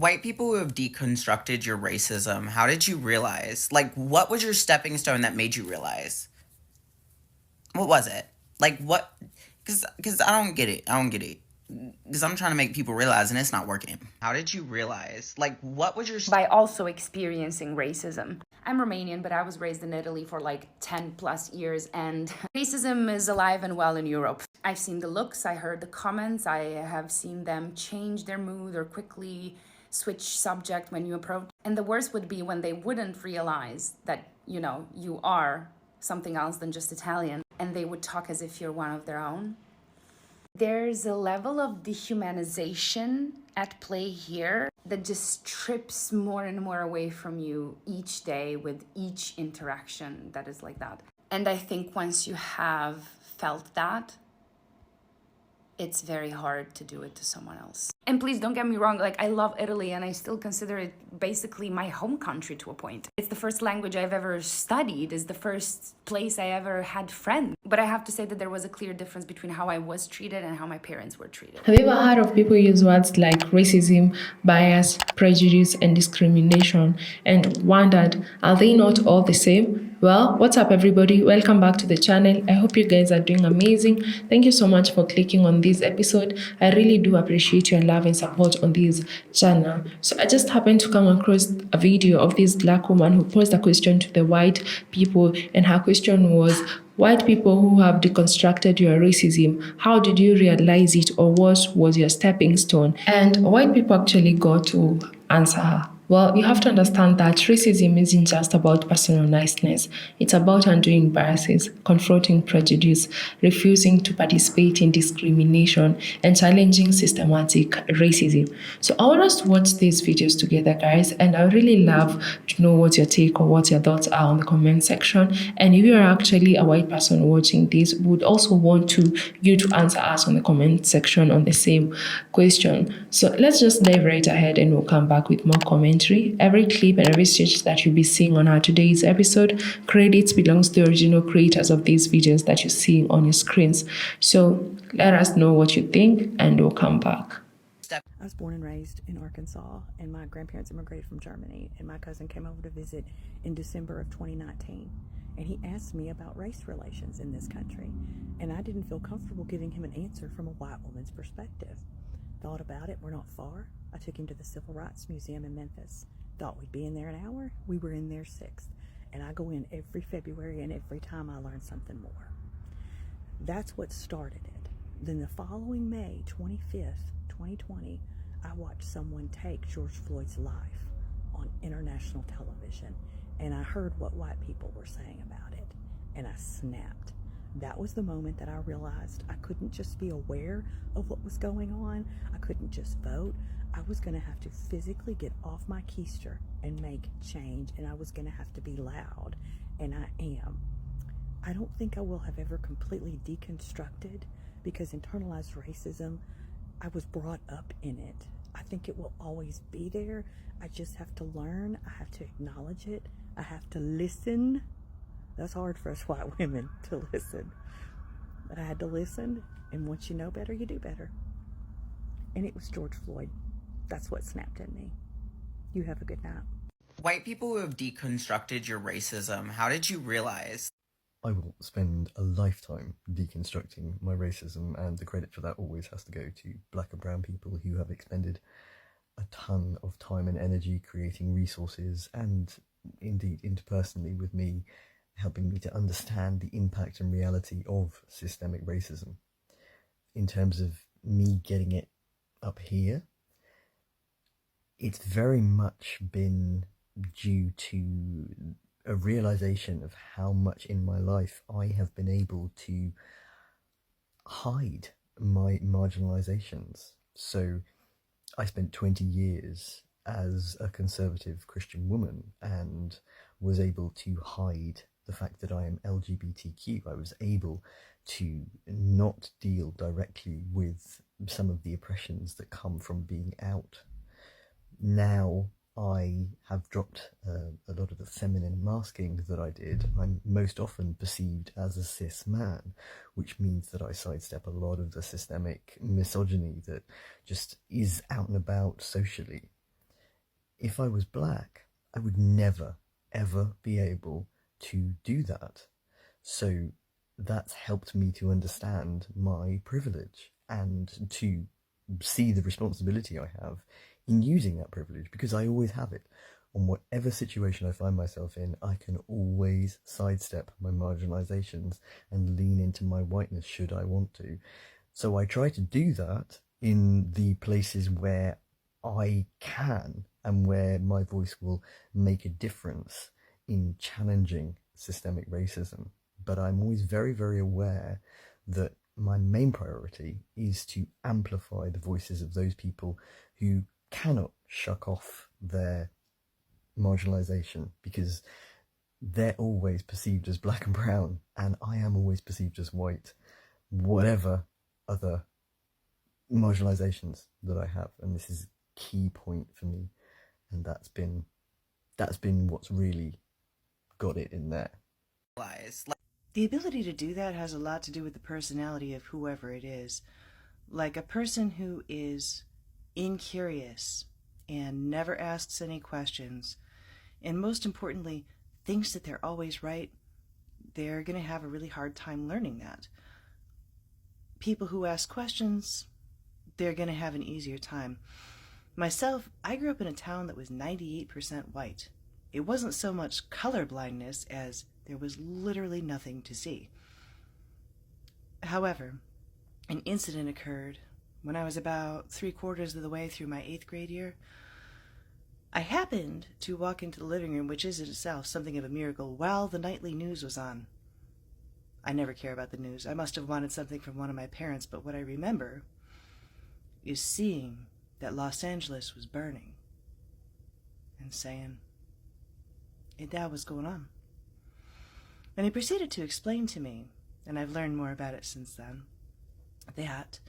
White people who have deconstructed your racism, how did you realize? Like, what was your stepping stone that made you realize? What was it? Like, what? Because I don't get it. I don't get it. Because I'm trying to make people realize and it's not working. How did you realize? Like, what was your... By also experiencing racism. I'm Romanian, but I was raised in Italy for like 10 plus years, and racism is alive and well in Europe. I've seen the looks, I heard the comments, I have seen them change their mood or quickly switch subject when you approach. And the worst would be when they wouldn't realize that, you are something else than just Italian, and they would talk as if you're one of their own. There's a level of dehumanization at play here that just strips more and more away from you each day with each interaction that is like that. And I think once you have felt that, it's very hard to do it to someone else. And please don't get me wrong, like I love Italy and I still consider it basically my home country to a point. It's the first language I've ever studied, it's the first place I ever had friends. But I have to say that there was a clear difference between how I was treated and how my parents were treated. Have you ever heard of people use words like racism, bias, prejudice, and discrimination and wondered, are they not all the same? Well, what's up everybody? Welcome back to the channel. I hope you guys are doing amazing. Thank you so much for clicking on this episode. I really do appreciate your love and support on this channel. So I just happened to come across a video of this Black woman who posed a question to the white people, and her question was, white people who have deconstructed your racism, how did you realize it, or what was your stepping stone? And white people actually got to answer her. Well, you have to understand that racism isn't just about personal niceness. It's about undoing biases, confronting prejudice, refusing to participate in discrimination, and challenging systematic racism. So I want us to watch these videos together, guys, and I really love to know what your take or what your thoughts are on the comment section. And if you're actually a white person watching this, we would also want you to answer us on the comment section on the same question. So let's just dive right ahead and we'll come back with more comments. Every clip and every stitch that you'll be seeing on our today's episode, credits belongs to the original creators of these videos that you're seeing on your screens. So let us know what you think and we'll come back. I was born and raised in Arkansas, and my grandparents immigrated from Germany, and my cousin came over to visit in December of 2019, and he asked me about race relations in this country, and I didn't feel comfortable giving him an answer from a white woman's perspective. Thought about it, we're not far. I took him to the Civil Rights Museum in Memphis. Thought we'd be in there an hour. We were in there 6. And I go in every February, and every time I learn something more. That's what started it. Then the following May 25th, 2020, I watched someone take George Floyd's life on international television. And I heard what white people were saying about it. And I snapped. That was the moment that I realized I couldn't just be aware of what was going on. I couldn't just vote. I was going to have to physically get off my keister and make change, and I was going to have to be loud, and I am. I don't think I will have ever completely deconstructed, because internalized racism, I was brought up in it. I think it will always be there. I just have to learn. I have to acknowledge it. I have to listen. That's hard for us white women to listen. But I had to listen, and once you know better, you do better. And it was George Floyd. That's what snapped at me. You have a good night. White people who have deconstructed your racism, how did you realize? I will spend a lifetime deconstructing my racism, and the credit for that always has to go to Black and brown people who have expended a ton of time and energy creating resources, and indeed interpersonally with me, helping me to understand the impact and reality of systemic racism. In terms of me getting it up here, it's very much been due to a realization of how much in my life I have been able to hide my marginalizations. So I spent 20 years as a conservative Christian woman and was able to hide the fact that I am LGBTQ. I was able to not deal directly with some of the oppressions that come from being out. Now I have dropped a lot of the feminine masking that I did. I'm most often perceived as a cis man, which means that I sidestep a lot of the systemic misogyny that just is out and about socially. if I was black, I would never, ever be able to do that. So that's helped me to understand my privilege and to see the responsibility I have in using that privilege, because I always have it. On whatever situation I find myself in, I can always sidestep my marginalizations and lean into my whiteness should I want to. So I try to do that in the places where I can and where my voice will make a difference in challenging systemic racism. But I'm always very, very aware that my main priority is to amplify the voices of those people who cannot shuck off their marginalization, because they're always perceived as black and brown, and I am always perceived as white, whatever other marginalizations that I have. And this is a key point for me, and that's been what's really got it in there. The ability to do that has a lot to do with the personality of whoever it is. Like a person who is incurious and never asks any questions, and most importantly, thinks that they're always right, they're going to have a really hard time learning that. People who ask questions, they're going to have an easier time. Myself, I grew up in a town that was 98% white. It wasn't so much color blindness as there was literally nothing to see. However, an incident occurred when I was about 3/4 of the way through my 8th grade year. I happened to walk into the living room, which is in itself something of a miracle, while the nightly news was on. I never care about the news. I must have wanted something from one of my parents, but what I remember is seeing that Los Angeles was burning and saying, that was going on. And he proceeded to explain to me, and I've learned more about it since then, that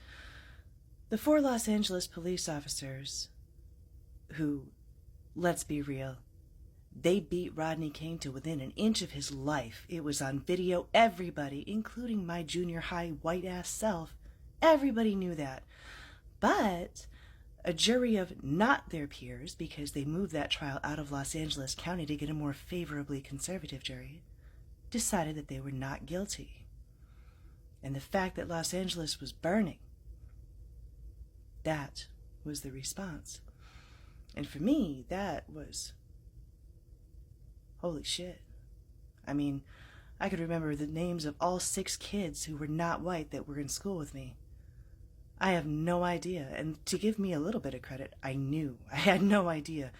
the 4 Los Angeles police officers who, let's be real, they beat Rodney King to within an inch of his life. It was on video. Everybody, including my junior high white-ass self, everybody knew that. But a jury of not their peers, because they moved that trial out of Los Angeles County to get a more favorably conservative jury, decided that they were not guilty. And the fact that Los Angeles was burning, that was the response. And for me, that was, holy shit. I mean, I could remember the names of all 6 kids who were not white that were in school with me. I have no idea, and to give me a little bit of credit, I had no idea.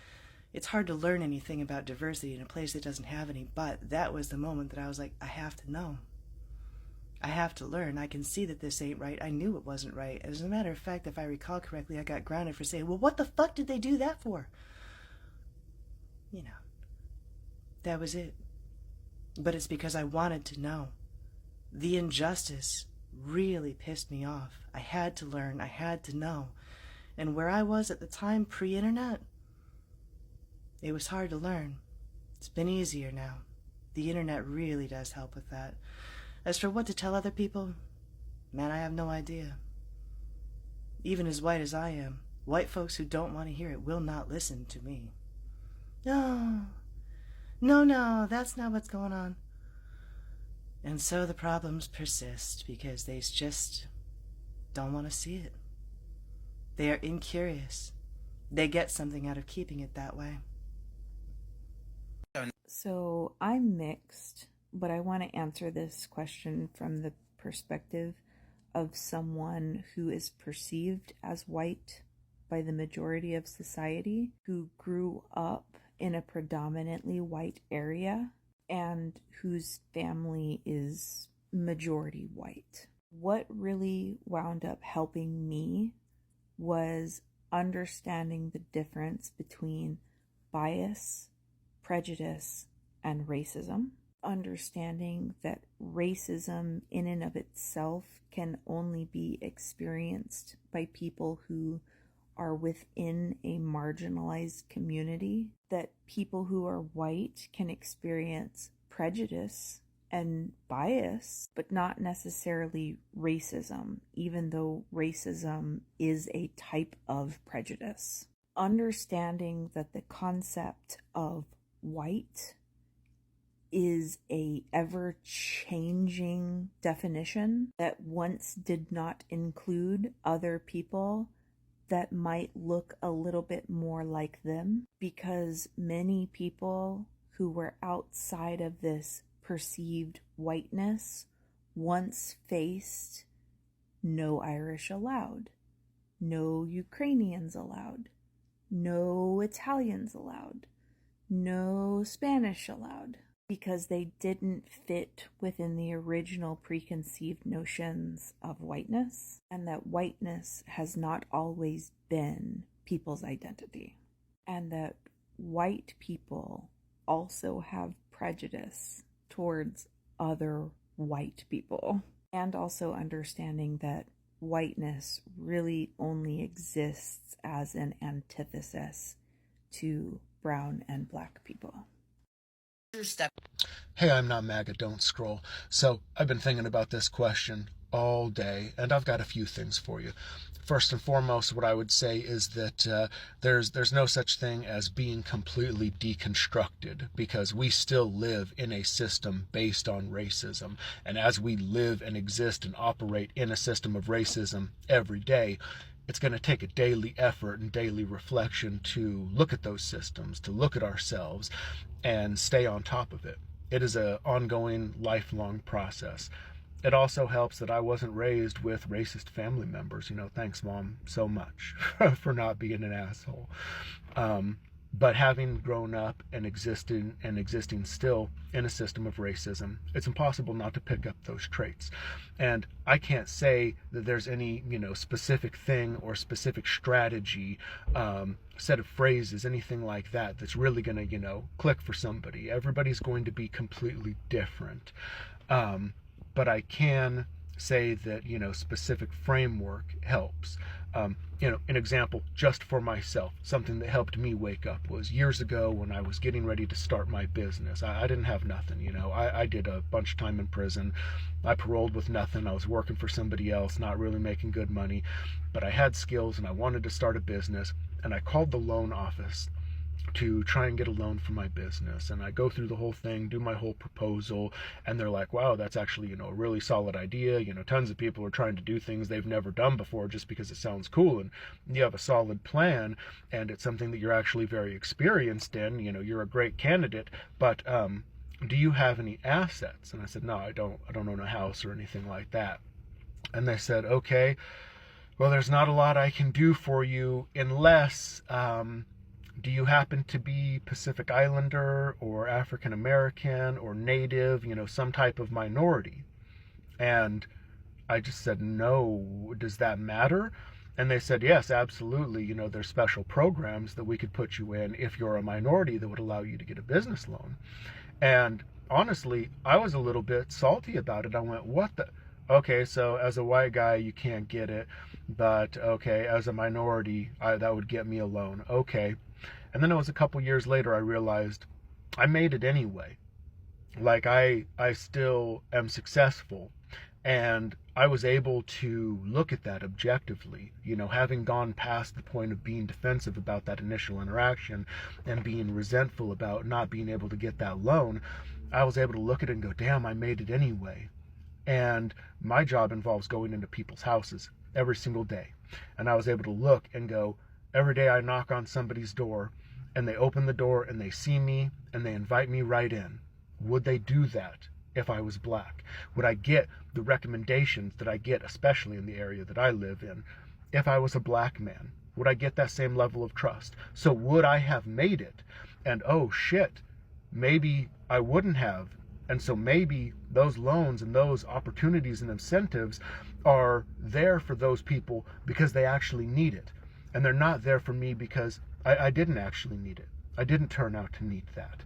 It's hard to learn anything about diversity in a place that doesn't have any, but that was the moment that I was like, I have to know. I have to learn. I can see that this ain't right. I knew it wasn't right. As a matter of fact, if I recall correctly, I got grounded for saying, well, what the fuck did they do that for? You know, that was it. But it's because I wanted to know. The injustice really pissed me off. I had to learn. I had to know. And where I was at the time, pre-internet, it was hard to learn. It's been easier now. The internet really does help with that. As for what to tell other people, man, I have no idea. Even as white as I am, white folks who don't want to hear it will not listen to me. No, that's not what's going on. And so the problems persist because they just don't want to see it. They are incurious. They get something out of keeping it that way. So I'm mixed, but I want to answer this question from the perspective of someone who is perceived as white by the majority of society, who grew up in a predominantly white area and whose family is majority white. What really wound up helping me was understanding the difference between bias, prejudice, and racism. Understanding that racism in and of itself can only be experienced by people who are within a marginalized community, that people who are white can experience prejudice and bias, but not necessarily racism, even though racism is a type of prejudice. understanding that the concept of white is a ever-changing definition that once did not include other people that might look a little bit more like them, because many people who were outside of this perceived whiteness once faced no Irish allowed, no Ukrainians allowed, no Italians allowed, no Spanish allowed, because they didn't fit within the original preconceived notions of whiteness, and that whiteness has not always been people's identity, and that white people also have prejudice towards other white people, and also understanding that whiteness really only exists as an antithesis to brown and black people. Hey, I'm not MAGA, don't scroll. So I've been thinking about this question all day, and I've got a few things for you. First and foremost, what I would say is that there's no such thing as being completely deconstructed, because we still live in a system based on racism. And as we live and exist and operate in a system of racism every day, it's going to take a daily effort and daily reflection to look at those systems, to look at ourselves, and stay on top of it. It is an ongoing, lifelong process. It also helps that I wasn't raised with racist family members. Thanks, Mom, so much for not being an asshole. But having grown up and existing still in a system of racism, it's impossible not to pick up those traits. And I can't say that there's any, specific thing or specific strategy, set of phrases, anything like that, that's really going to, click for somebody. Everybody's going to be completely different. But I can say that, specific framework helps. An example just for myself, something that helped me wake up was years ago when I was getting ready to start my business. I didn't have nothing, I did a bunch of time in prison. I paroled with nothing. I was working for somebody else, not really making good money, but I had skills and I wanted to start a business. And I called the loan office to try and get a loan for my business. And I go through the whole thing, do my whole proposal, and they're like, wow, that's actually, a really solid idea. Tons of people are trying to do things they've never done before just because it sounds cool. And you have a solid plan, and it's something that you're actually very experienced in. You're a great candidate, but do you have any assets? And I said, no, I don't own a house or anything like that. And they said, okay, well, there's not a lot I can do for you unless, do you happen to be Pacific Islander or African American or Native, some type of minority? And I just said, no, does that matter? And they said, yes, absolutely. There's special programs that we could put you in if you're a minority that would allow you to get a business loan. And honestly, I was a little bit salty about it. I went, what the? Okay, so as a white guy, you can't get it. But okay, as a minority, that would get me a loan. Okay. And then it was a couple years later, I realized I made it anyway. Like I still am successful, and I was able to look at that objectively, having gone past the point of being defensive about that initial interaction and being resentful about not being able to get that loan. I was able to look at it and go, damn, I made it anyway. And my job involves going into people's houses every single day. And I was able to look and go, every day I knock on somebody's door and they open the door and they see me and they invite me right in. Would they do that if I was black? Would I get the recommendations that I get, especially in the area that I live in, if I was a black man? Would I get that same level of trust? So would I have made it? And oh shit, maybe I wouldn't have. And so maybe those loans and those opportunities and incentives are there for those people because they actually need it. And they're not there for me because I didn't actually need it. I didn't turn out to need that.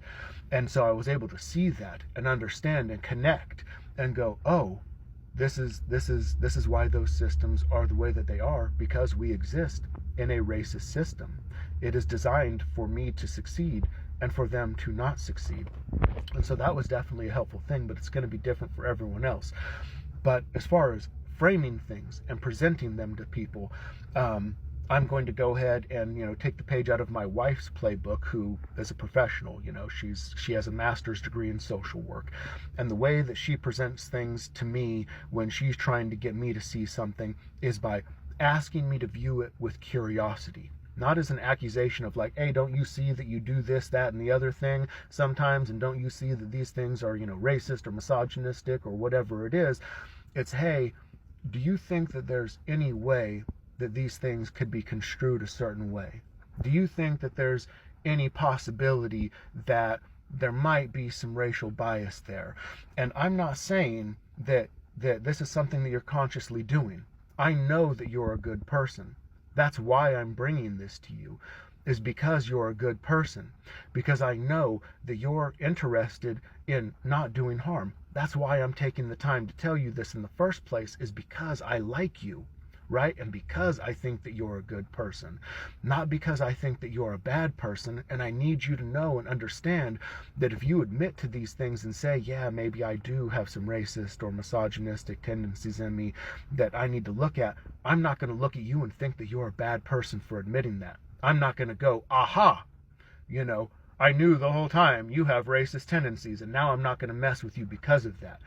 And so I was able to see that and understand and connect and go, oh, this is why those systems are the way that they are, because we exist in a racist system. It is designed for me to succeed and for them to not succeed. And so that was definitely a helpful thing, but it's going to be different for everyone else. But as far as framing things and presenting them to people, I'm going to go ahead and, take the page out of my wife's playbook, who is a professional. She has a master's degree in social work. And the way that she presents things to me when she's trying to get me to see something is by asking me to view it with curiosity. Not as an accusation of like, hey, don't you see that you do this, that, and the other thing sometimes, and don't you see that these things are, racist or misogynistic or whatever it is. It's, hey, do you think that there's any way that these things could be construed a certain way? Do you think that there's any possibility that there might be some racial bias there? And I'm not saying that this is something that you're consciously doing. I know that you're a good person. That's why I'm bringing this to you, is because you're a good person, because I know that you're interested in not doing harm. That's why I'm taking the time to tell you this in the first place, is because I like you, right? And because I think that you're a good person, not because I think that you're a bad person. And I need you to know and understand that if you admit to these things and say, yeah, maybe I do have some racist or misogynistic tendencies in me that I need to look at, I'm not going to look at you and think that you're a bad person for admitting that. I'm not going to go, aha, I knew the whole time you have racist tendencies, and now I'm not going to mess with you because of that.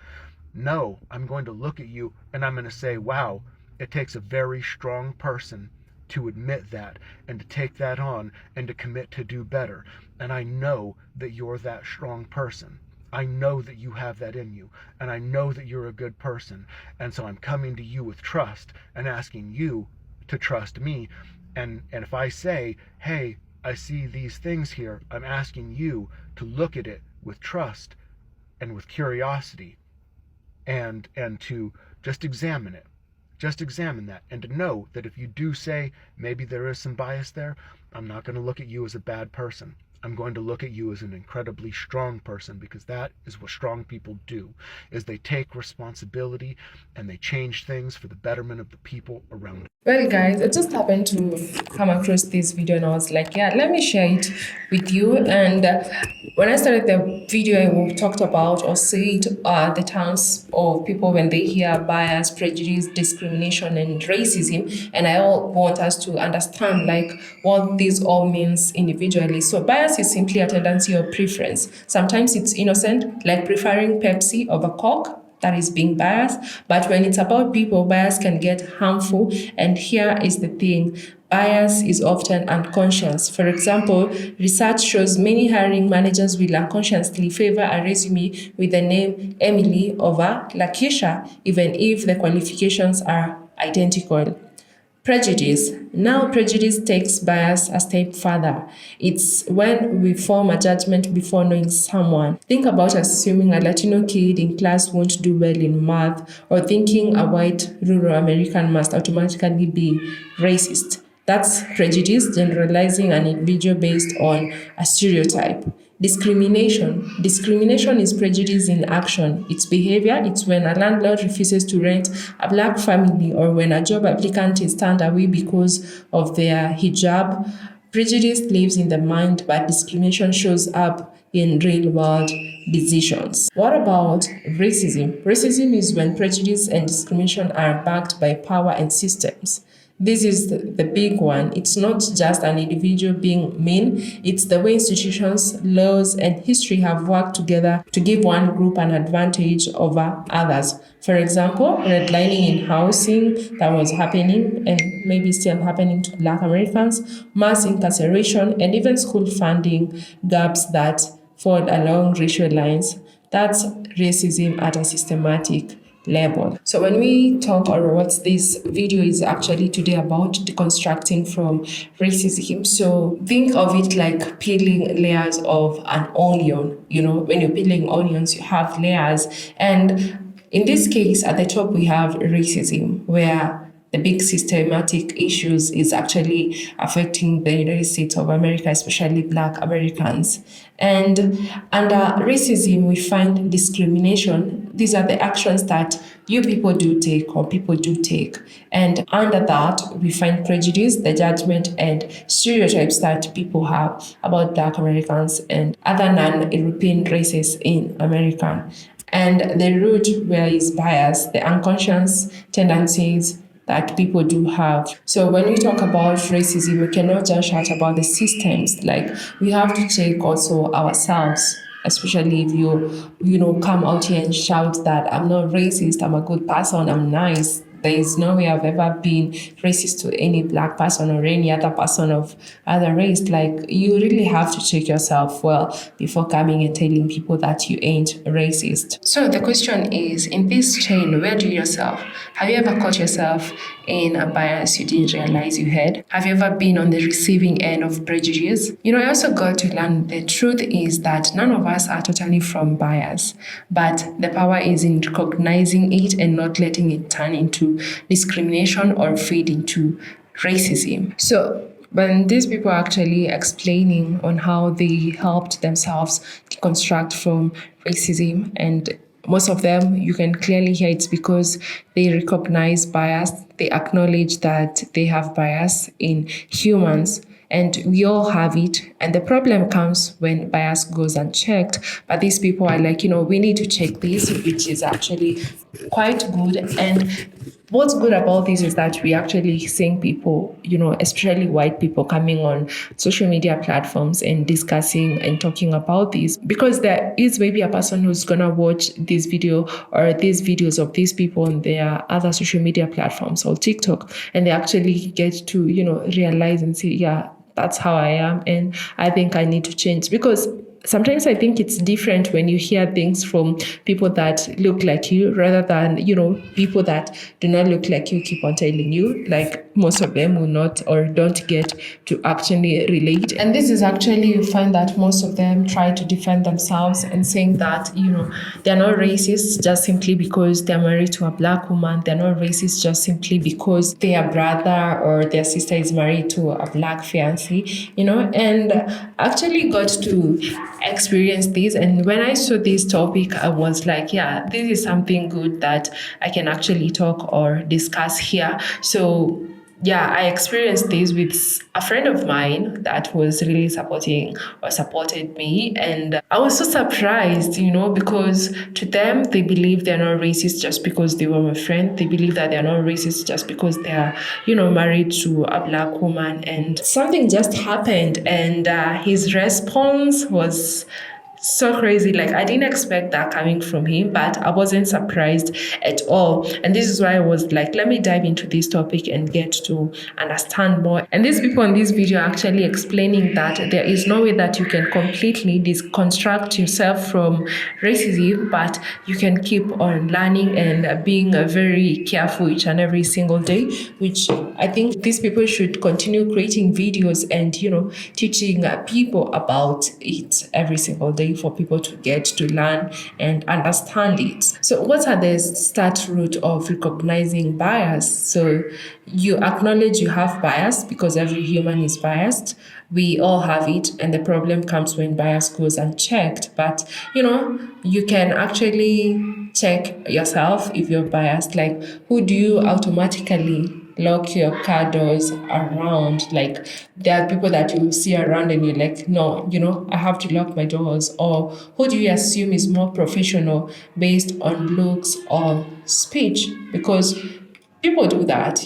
No, I'm going to look at you and I'm going to say, wow, it takes a very strong person to admit that and to take that on and to commit to do better. And I know that you're that strong person. I know that you have that in you, and I know that you're a good person. And so I'm coming to you with trust and asking you to trust me. And if I say, hey, I see these things here, I'm asking you to look at it with trust and with curiosity, and to just examine it. Just examine that, and to know that if you do say maybe there is some bias there, I'm not going to look at you as a bad person. I'm going to look at you as an incredibly strong person, because that is what strong people do, is they take responsibility and they change things for the betterment of the people around them. Well, guys, I just happened to come across this video and I was like, yeah, let me share it with you. And when I started the video, I talked about or said the terms of people when they hear bias, prejudice, discrimination, and racism. And I want us to understand like what this all means individually. So bias is simply a tendency or preference. Sometimes it's innocent, like preferring Pepsi over Coke. That is being biased. But when it's about people, bias can get harmful. And here is the thing. Bias is often unconscious. For example, research shows many hiring managers will unconsciously favor a resume with the name Emily over Lakeisha, even if the qualifications are identical. Prejudice. Now, prejudice takes bias a step further. It's when we form a judgment before knowing someone. Think about assuming a Latino kid in class won't do well in math, or thinking a white rural American must automatically be racist. That's prejudice, generalizing an individual based on a stereotype. Discrimination. Discrimination is prejudice in action. Its behavior, it's when a landlord refuses to rent a black family, or when a job applicant is turned away because of their hijab. Prejudice lives in the mind, but discrimination shows up in real-world decisions. What about racism? Racism is when prejudice and discrimination are backed by power and systems. This is the big one. It's not just an individual being mean, it's the way institutions, laws, and history have worked together to give one group an advantage over others. For example, redlining in housing that was happening and maybe still happening to Black Americans, mass incarceration, and even school funding gaps that fall along racial lines. That's racism at a systematic level. So when we talk, or what this video is actually today about, deconstructing from racism. So think of it like peeling layers of an onion. When you're peeling onions, you have layers. And in this case, at the top, we have racism, where the big systematic issues is actually affecting the United States of America, especially Black Americans. And under racism, we find discrimination. These are the actions that you people do take or people do take. And under that, we find prejudice, the judgment and stereotypes that people have about Black Americans and other non-European races in America. And the root where is bias, the unconscious tendencies that people do have. So when we talk about racism, we cannot just shout about the systems. Like, we have to check also ourselves, especially if you come out here and shout that I'm not racist, I'm a good person, I'm nice. There is no way I've ever been racist to any black person or any other person of other race. Like, you really have to check yourself well before coming and telling people that you ain't racist. So the question is, in this chain, where do you yourself? Have you ever caught yourself in a bias you didn't realize you had? Have you ever been on the receiving end of prejudice? I also got to learn the truth is that none of us are totally from bias, but the power is in recognizing it and not letting it turn into discrimination or fade into racism. So when these people are actually explaining on how they helped themselves deconstruct from racism, and most of them, you can clearly hear it's because they recognize bias, they acknowledge that they have bias in humans, and we all have it. And the problem comes when bias goes unchecked. But these people are like, we need to check this, which is actually quite good. And what's good about this is that we actually seeing people, especially white people, coming on social media platforms and discussing and talking about this, because there is maybe a person who's gonna watch this video or these videos of these people on their other social media platforms or TikTok, and they actually get to, realize and say, yeah, that's how I am, and I think I need to change. Because sometimes I think it's different when you hear things from people that look like you rather than, people that do not look like you keep on telling you. Like, most of them will not or don't get to actually relate. And this is actually, you find that most of them try to defend themselves and saying that, they're not racist just simply because they're married to a black woman. They're not racist just simply because their brother or their sister is married to a black fiancé, and actually got to experience this. And when I saw this topic, I was like, yeah, this is something good that I can actually talk or discuss here. So yeah, I experienced this with a friend of mine that was really supported me. And I was so surprised, because to them, they believe they're not racist just because they were my friend. They believe that they're not racist just because they're, married to a black woman. And something just happened. And his response was so crazy. Like, I didn't expect that coming from him, but I wasn't surprised at all. And this is why I was like, let me dive into this topic and get to understand more. And these people in this video are actually explaining that there is no way that you can completely deconstruct yourself from racism, but you can keep on learning and being very careful each and every single day, which I think these people should continue creating videos and, teaching people about it every single day for people to get to learn and understand it. So what are the start root of recognizing bias? So you acknowledge you have bias because every human is biased. We all have it, and the problem comes when bias goes unchecked. But, you can actually check yourself if you're biased. Like, who do you automatically lock your car doors around? Like, there are people that you see around and you're like, no, I have to lock my doors. Or who do you assume is more professional based on looks or speech? Because people do that,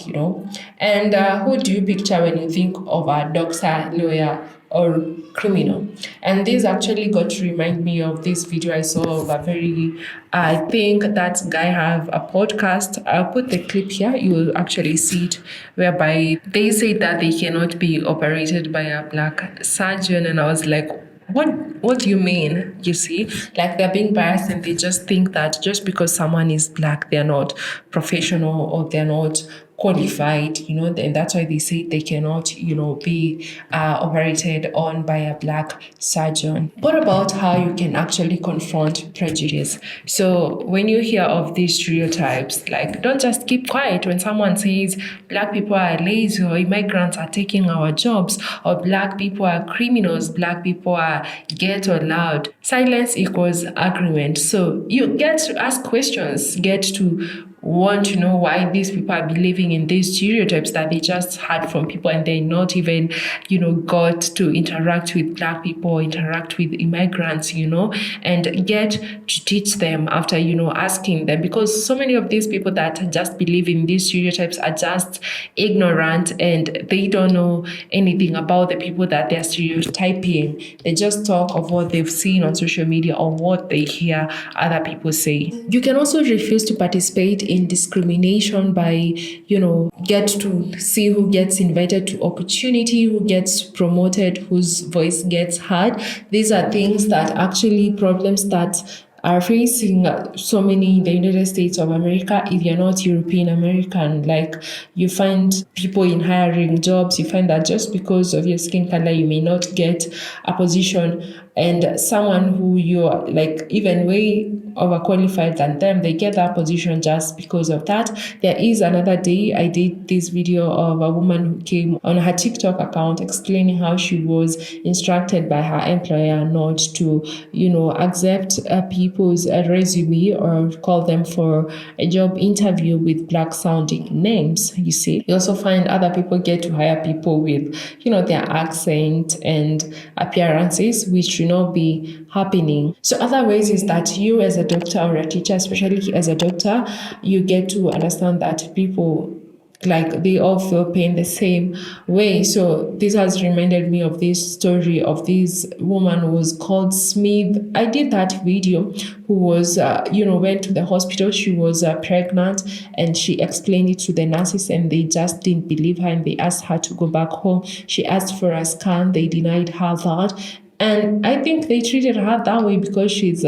And who do you picture when you think of a doctor, lawyer, or criminal? And this actually got to remind me of this video I saw of I think that guy have a podcast. I'll put the clip here. You will actually see it, whereby they say that they cannot be operated by a black surgeon. And I was like, what do you mean? You see, like, they're being biased and they just think that just because someone is black, they're not professional or they're not qualified, and that's why they say they cannot, be operated on by a black surgeon. What about how you can actually confront prejudice? So when you hear of these stereotypes, like, don't just keep quiet when someone says black people are lazy or immigrants are taking our jobs or black people are criminals, black people are ghetto loud. Silence equals agreement. So you get to ask questions, get to want to know why these people are believing in these stereotypes that they just had from people, and they not even, got to interact with Black people, interact with immigrants, and get to teach them after, asking them, because so many of these people that just believe in these stereotypes are just ignorant, and they don't know anything about the people that they're stereotyping. They just talk of what they've seen on social media or what they hear other people say. You can also refuse to participate in discrimination by, get to see who gets invited to opportunity, who gets promoted, whose voice gets heard. These are things that actually problems that are facing so many in the United States of America. If you're not European American, like, you find people in hiring jobs, you find that just because of your skin color, you may not get a position, and someone who you're like even way overqualified than them, they get that position just because of that. There is another day I did this video of a woman who came on her TikTok account explaining how she was instructed by her employer not to, accept people's resume or call them for a job interview with Black sounding names. You see, you also find other people get to hire people with, their accent and appearances, which should not be happening. So other ways is that you as a doctor or a teacher, especially as a doctor, you get to understand that people, like, they all feel pain the same way. So this has reminded me of this story of this woman who was called Smith. I did that video, who was, went to the hospital. She was pregnant, and she explained it to the nurses, and they just didn't believe her, and they asked her to go back home. She asked for a scan. They denied her that. And I think they treated her that way because she's,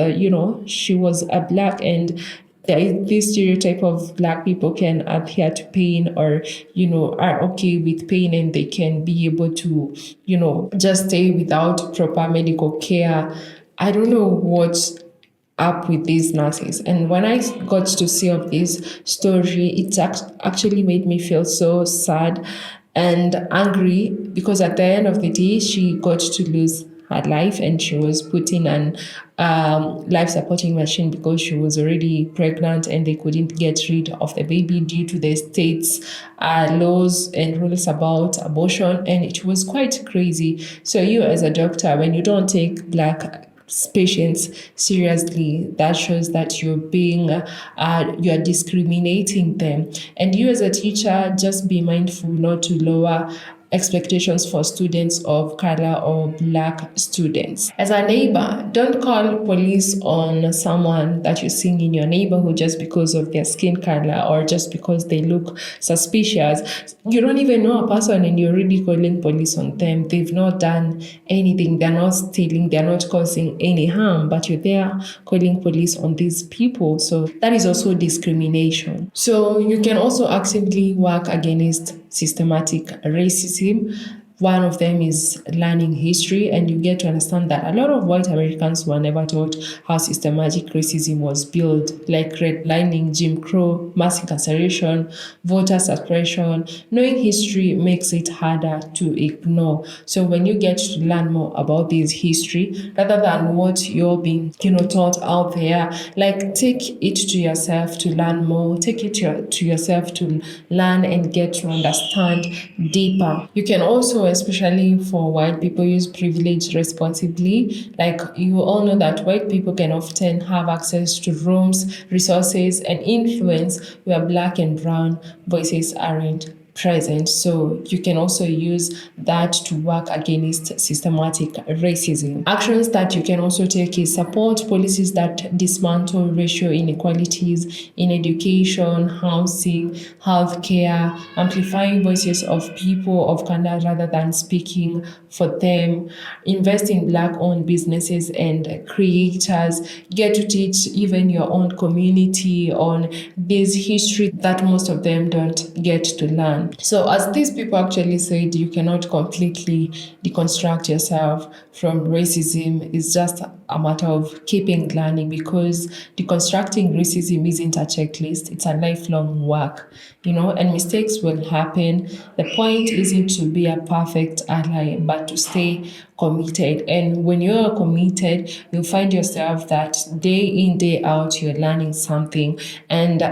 she was a Black, and there is this stereotype of Black people can adhere to pain, or, are okay with pain, and they can be able to, just stay without proper medical care. I don't know what's up with these nurses. And when I got to see of this story, it actually made me feel so sad and angry, because at the end of the day, she got to lose her life, and she was put in an life supporting machine because she was already pregnant, and they couldn't get rid of the baby due to the state's laws and rules about abortion. And it was quite crazy. So you as a doctor, when you don't take Black patients seriously, that shows that you're discriminating them. And you as a teacher, just be mindful not to lower expectations for students of color or Black students. As a neighbor, don't call police on someone that you're seeing in your neighborhood just because of their skin color or just because they look suspicious. You don't even know a person, and you're already calling police on them. They've not done anything. They're not stealing. They're not causing any harm, but you're there calling police on these people. So that is also discrimination. So you can also actively work against systematic racism. One of them is learning history, and you get to understand that a lot of white Americans were never taught how systematic racism was built, like redlining, Jim Crow, mass incarceration, voter suppression. Knowing history makes it harder to ignore. So when you get to learn more about this history, rather than what you're being, taught out there, like, take it to yourself to learn more. Take it to yourself to learn and get to understand deeper. You can also, especially for white people, use privilege responsibly. Like, you all know that white people can often have access to rooms, resources, and influence where Black and brown voices aren't present. So you can also use that to work against systematic racism. Actions that you can also take is support policies that dismantle racial inequalities in education, housing, healthcare, amplifying voices of people of color rather than speaking for them. Invest in Black-owned businesses and creators. Get to teach even your own community on this history that most of them don't get to learn. So as these people actually said, you cannot completely deconstruct yourself from racism. It's just a matter of keeping learning, because deconstructing racism isn't a checklist. It's a lifelong work, and mistakes will happen. The point isn't to be a perfect ally, but to stay committed. And when you're committed, you'll find yourself that day in, day out, you're learning something. And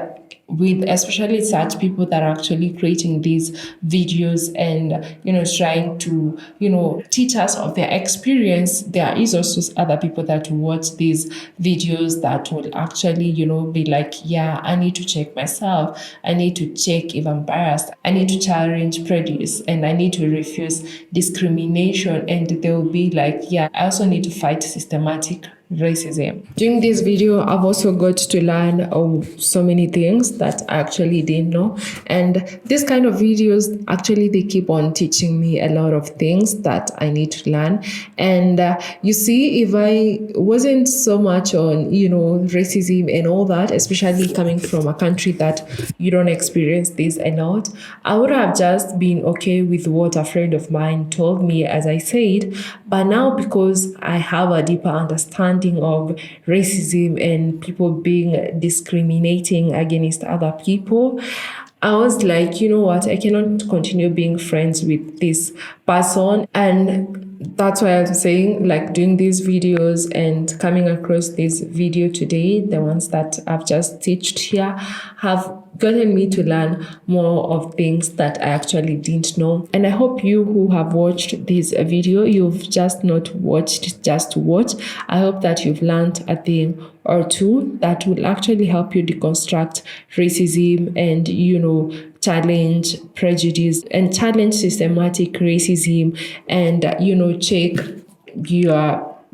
with especially such people that are actually creating these videos and trying to teach us of their experience. There is also other people that watch these videos that will actually be like, yeah, I need to check myself, I need to check if I'm biased, I need to challenge prejudice, and I need to refuse discrimination. And they'll be like, yeah, I also need to fight systematic racism. During this video, I've also got to learn so many things that I actually didn't know. And this kind of videos, actually, they keep on teaching me a lot of things that I need to learn. And you see, if I wasn't so much on, racism and all that, especially coming from a country that you don't experience this a lot, I would have just been okay with what a friend of mine told me, as I said. But now, because I have a deeper understanding of racism and people being discriminating against other people, I was like, you know what, I cannot continue being friends with this person. And that's why I'm saying, like, doing these videos and coming across this video today, the ones that I've just teached here, have gotten me to learn more of things that I actually didn't know. And I hope you who have watched this video, you've just not watched just to watch. I hope that you've learned a thing or two that will actually help you deconstruct racism and, challenge prejudice and challenge systematic racism and, check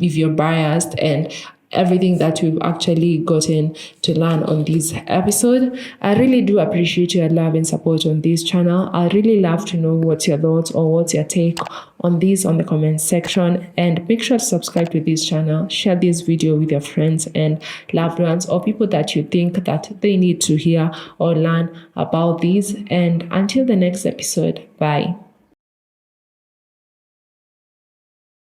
if you're biased and everything that we've actually gotten to learn on this episode. I really do appreciate your love and support on this channel. I really love to know what's your thoughts or what's your take on this on the comment section. And make sure to subscribe to this channel, share this video with your friends and loved ones or people that you think that they need to hear or learn about this. And until the next episode, bye.